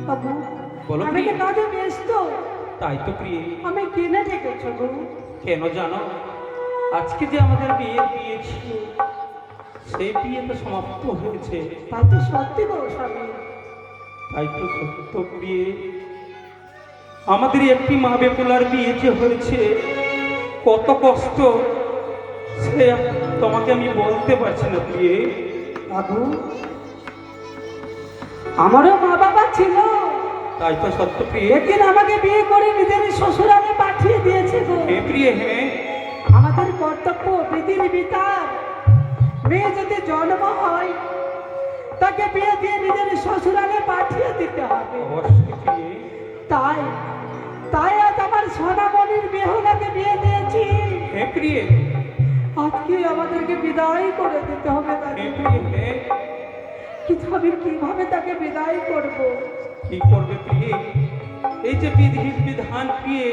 বাবু বলো আমি প্রিয়ে। কি কাজে ব্যস্ত? তাই তো প্রিয়ে। আমি কিনে ডেকেছো গো? কেন জানো, আজকে যে আমাদের বিয়ে ছিল, সেই বিয়ে তো সমাপ্ত হয়েছে। তাই তো সত্যি গো স্বামী। তাই তো সত্য প্রিয়ে, আমাদের একটি মা বেকুলার বিয়ে যে হয়েছে, কত কষ্ট সে তোমাকে আমি বলতে পারছি না প্রিয়ে। বাবু আমারও মা বাবা ছিল, তাই তো সত্য প্রিয়ে। একদিন আমাকে বিয়ে করে নিজের শ্বশুরালে পাঠিয়ে দিয়েছে গো। হ্যাঁ প্রিয়ে, হ্যাঁ। আমাদের কর্তব্য বিধির বিচার, মেয়ে যদি জন্ম হয় তাকে বিয়ে দিয়ে নিজের শ্বশুরালে পাঠিয়ে দিতে হবে। অবশ্যই প্রিয়ে। তাই তাই আজ আমার সোনামণির বেহুলাকে বিয়ে দিয়েছি। হ্যাঁ প্রিয়ে। আজকে আমাদেরকে বিদায় করে দিতে হবে তাকে। হ্যাঁ প্রিয়ে, হ্যাঁ। কিন্তু আমি কিভাবে তাকে বিদায় করব? কি করবে প্রিয়ে, এই যে বিধি বিধান প্রিয়ে,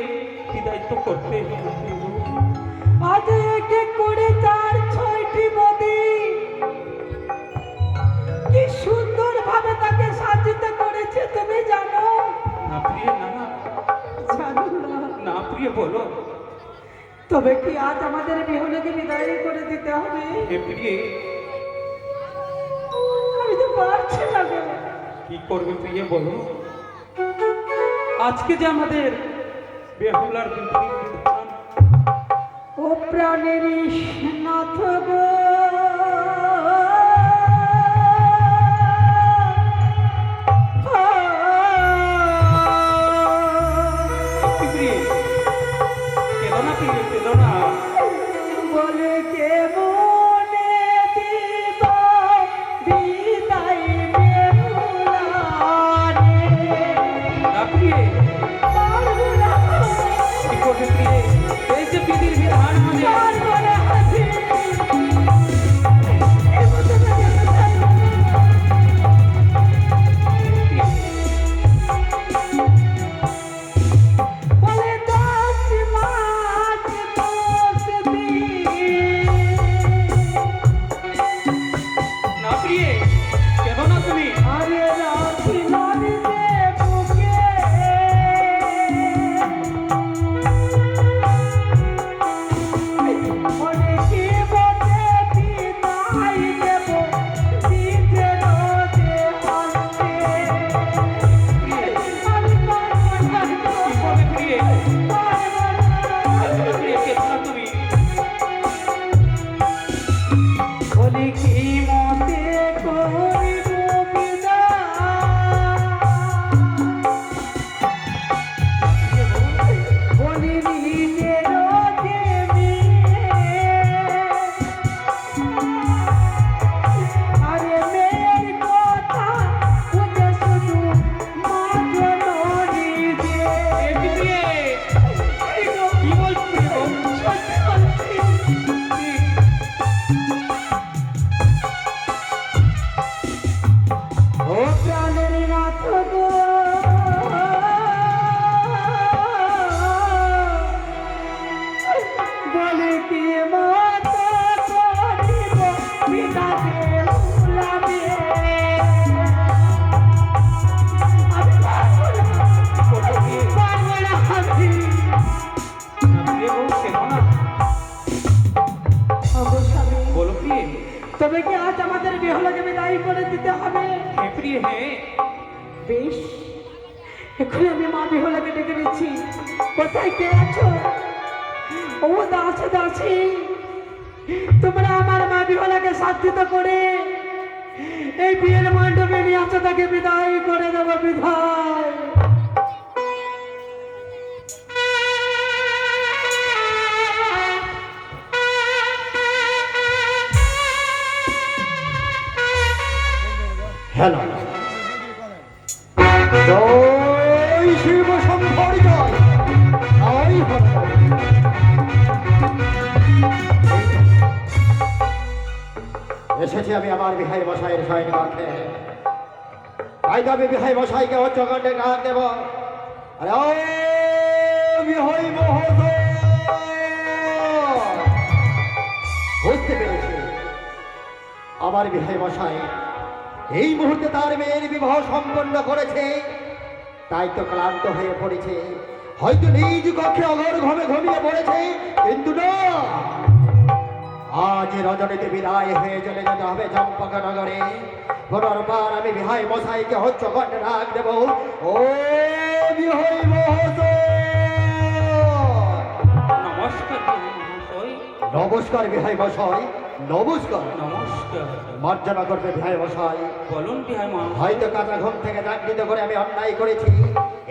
বিদায় তো করতে হবে প্রিয়ে। আজ এক এক করে 4-6টি নদী কি সুন্দর ভাবে তাকে সাজিত করেছে, তুমি জানো? না প্রিয়ে, না জানো না? না প্রিয়ে, বলো। তবে কি আজ আমাদের বেহুলাকে বিদায় করে দিতে হবে? হে প্রিয়ে, আমি তো পারছি না গো। কি করবে প্রিয়ে, বলো। আজকে যে আমাদের বেহুলার বিধি বিধান, ও প্রাণের নাথ গো, প্রিয়ে কেঁদো না প্রিয়ে, কেঁদো না। বলে কে মনে দিব বিদায় বেহুলারে। না প্রিয়ে, পারবো না, কি করবে প্রিয়ে, এই যে বিধির বিধান আমাদের। পারবো না হাসি। এ মতো লাগে কোথায়? বলে 10 মাস 10 দিন না প্রিয়ে, কেঁদো না তুমি। আরে রাখিলাম রে বুকে, বলে কি বলে বিদায় দেব নিজের দেহান্তে। আমি পারবো না গো, কি করবে প্রিয়ে, পারবো না। প্রিয়ে কেঁদো না তুমি। বলি কি মতে করিব বিদায়, বলি নিজের যে মেয়ে। আরে মেয়ের কথা বুঝে শুধু মাত্র নিজে। এ প্রিয়ে, কি বলছো প্রিয়ে গো? সত্যি বলছি। ও প্রাণের নাথ গো, বলে কি মত করিব বিদাতে উলাবে। আমি পারবো না, করবে প্রিয়ে, পারবো না হাসি। না প্রিয়ে গো, কেঁদো না। অবশ্যই। বলো প্রিয়ে। তবে কি আজ আমাদের বেহুলাকে বিদায় করে দিতে হবে? হ্যাঁ প্রিয়ে, হ্যাঁ। বেশ, এখন আমি মা বেহুলাকে ডেকে নিচ্ছি। কোথায় কে আছো? ও দাস দাসী, তোমরা আমার মা বেহুলাকে সাধিত করে এই বিয়ের মণ্ডপে নিয়ে আসো, তাকে বিদায় করে দেবো। বিদায়। হ্যালো, জয় শিব শম্ভর জয়। জয় হনুমান। এসেছি আমি আমার বিহাই মশাইয়ের শয়ন কক্ষে। তাই তো আমি বিহাই মশাইকে উচ্চকণ্ঠে গান দেব। আরে ও বিহাই মহোদয়, বুঝতে পেরেছি আমার বিহাই মশাই এই মুহূর্তে তার মেয়ের বিবাহ সম্পন্ন করেছে তাই তো ক্লান্ত হয়ে পড়েছে, হয়তো নিজ কক্ষে অঘর ঘমে ঘুমিয়ে পড়েছে, কিন্তু না, আজ রজনীতে বিদায় হয়ে চলে যেতে হবে চম্পকা নগরে। পুনর্বার আমি বিহাই মশাইকে হচ্ছ কণ্ঠে ডাক দেব, ও বিহাই মহাশয়। নমস্কার বিহাই মহাশয়। নমস্কার বিহাই মশাই, নমস্কার। নমস্কার। মার্জনা করবে বিহাই মশাই। বলুন বিহাই মহাশয়। হয়তো কাঁচা ঘুম থেকে জাগৃত করে আমি অন্যায় করেছি,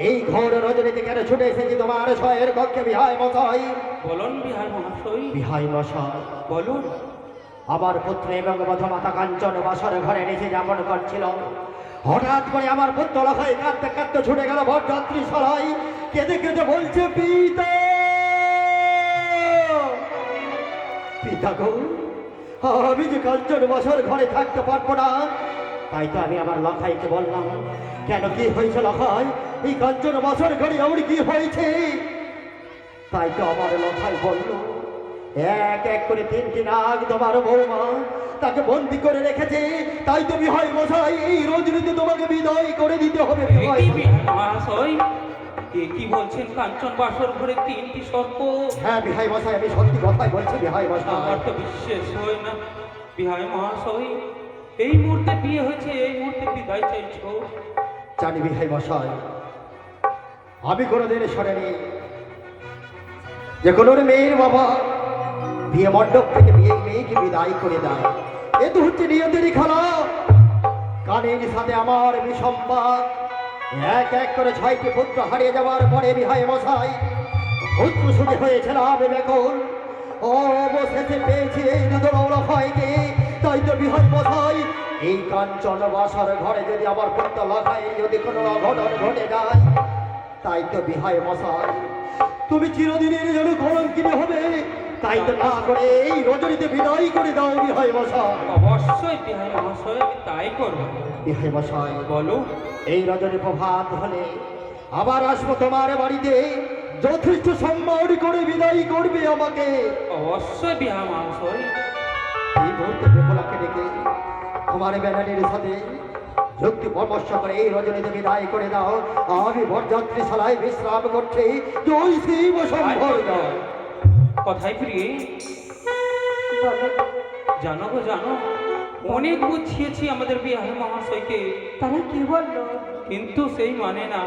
এই ঘোর রজনীতে কেন ছুটে এসেছি তোমার শয়ের কক্ষে বিহাই মশাই। বলুন বিহাই মহাশয়। বিহাই মশাই, বলুন। আমার পুত্র এবং মধুমাতা কাঞ্চন বাসর ঘরে নিচে যাপন করছিল, হঠাৎ করে আমার পুত্র লখাই কাঁদতে কাঁদতে ছুটে গেল বরযাত্রী সরাই, কেঁদে কেঁদে বলছে, পিতা পিতা গো, আমি যে কাঞ্চন বাসর ঘরে থাকতে পারবো না। তাই তো আমি আমার লখাইকে বললাম, কেন কি হয়েছে লখাই, এই কাঞ্চন বাসর ঘরে আমার কি হয়েছে? তাই তো আমার লখাই বলল, এক এক করে 3টি নাগ তোমার বৌমা তাকে বন্দি করে রেখেছে, তাই তো বিহাই মশাই এই রজনীতে তোমাকে বিদায় করে দিতে হবে। বিহাই কি বিহাই মহাশয়, কি বলছেন? কাঞ্চন বাসর ঘরে 3টি সর্প? হ্যাঁ বিহাই মশাই, আমি সত্যি কথাই বলছি বিহাই মশাই। আমার তো বিশ্বাস হয় না বিহাই মহাশয়, এই মুহূর্তে বিয়ে হয়েছে, এই মুহূর্তে বিদায় চাইছো? জানি বিহাই মশাই, আমি কোনোদিন শোনেনি যে কোনো মেয়ের বাবা বিয়ে মণ্ডপ থেকে মেয়েকে বিদায় করে দেয়। এ তো হচ্ছে নিয়তেরই খেলা। কানের সাথে আমার বিসম্বাদ, এক এক করে 6টি পুত্র হারিয়ে যাওয়ার পরে বিহাই মশাই পুত্র শুধু হয়েছিলাম বেকুল, অবশেষে পেয়েছি এই দুদৌড় হয়কে। তাই তো বিহাই মশাই, এই কাঞ্চন বাসর ঘরে যদি আমার পুত্র লখায় যদি কোনো অঘটন ঘটে যায়, তাই তো বিহাই মশাই তুমি চিরদিনের জন্য কলঙ্কিত হবে। তাই তো না করে এই রজনীতে বিদায় করে দাও বিহাই মশাই। অবশ্যই বিহাই মহাশয়, আমি তাই করব। বিহাই মশাই, বলো। এই রজনী প্রভাত হলে আবার আসবো তোমার বাড়িতে, যথেষ্ট সম্মান করে বিদায় করবে আমাকে। অবশ্যই বিহাই মহাশয়। এই মুহূর্তে বেপলাকে ডেকে তোমার ব্যানারের সাথে যুক্তি পরামর্শ করে এই রজনীতে বিদায় করে দাও। আমি বরযাত্রী শালায় বিশ্রাম করছি। জয় শিব শম্ভর জয়। কথাই প্রিয়ে, বলো, জানো গো জানো, অনেক বুঝিয়েছি আমাদের বিহাই মহাশয়কে, তারা কি বললো? কিন্তু সেই মানে না,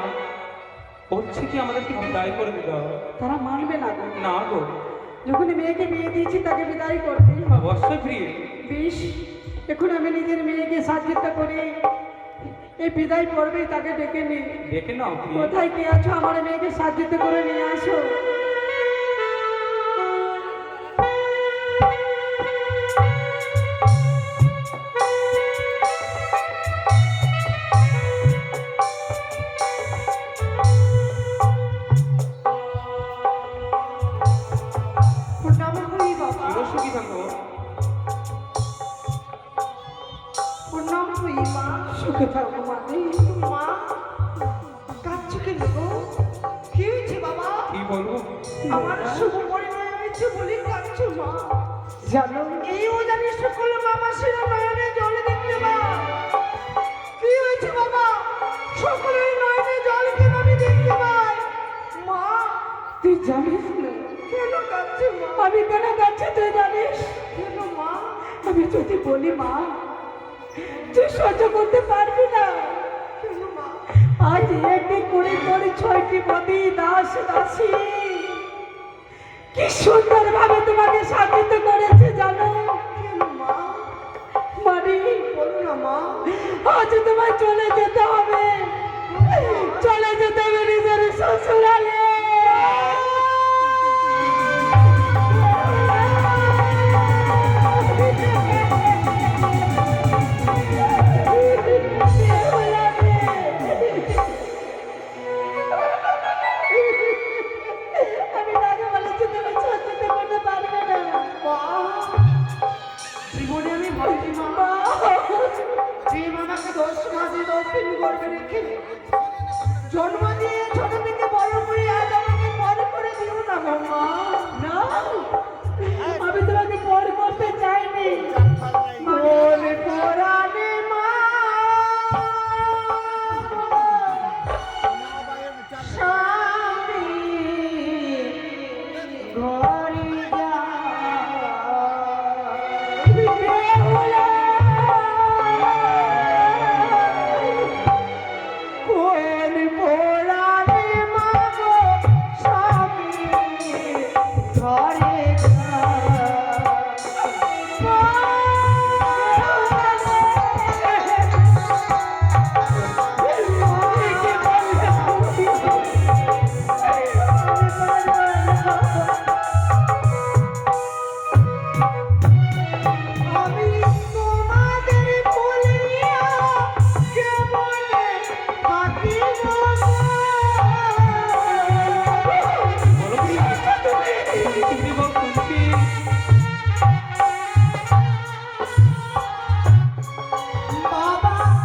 বলছে কি আমাদেরকে বিদায় করে দিতে হবে। তারা মানবে না গো। না গো, যখন মেয়েকে বিয়ে দিয়েছি তাকে বিদায় করতেই হবে। অবশ্যই প্রিয়ে। বেশ, এখন আমি নিজের মেয়েকে সাহায্য করে এই বিদায় পর্বে তাকে ডেকে নিই। দেখে নাও প্রিয়ে। কোথায় কে আছো, আমার মেয়েকে সাহায্য করে নিয়ে আসো। প্রণাম করি বাবা। চিরসুখী থাকো। প্রণাম করি মা। সুখে থাকো মানি। মা কাঁদছো কেন গো? কি হয়েছে বাবা? কি বলবো? আমার শুভ পরিণয় হয়েছে বলে কাঁদছো মা? জানো, এই অজানি সকল মামাসির নয়নে জল দেখতে মা। কি হয়েছে বাবা? সকলের নয়নে জল কেন আমি দেখতে পাই? মা তুই জানিস না কেন কাঁদছো মা? আমি কেন কাঁদছি তুই জানিস? কেন মা? আমি যদি বলি মা, তুই সহ্য করতে পারবি না। কেন মা? আজ একটি করে করে 6টি পতি দাস দাসী কি সুন্দর ভাবে তোমাকে সাজিত করেছে জানো? কেন মা? মানে বলো না মা, আজ তোমায় চলে যেতে হবে, চলে যেতে হবে নিজের শ্বশুরালে। আমি তাকে বলেছি তুমি সহ্য করতে পারবে না। জীবনে আমি ভাবছি মা, যে মামাকে 10 মাসে 10 দিন গর্ভে রেখে জন্ম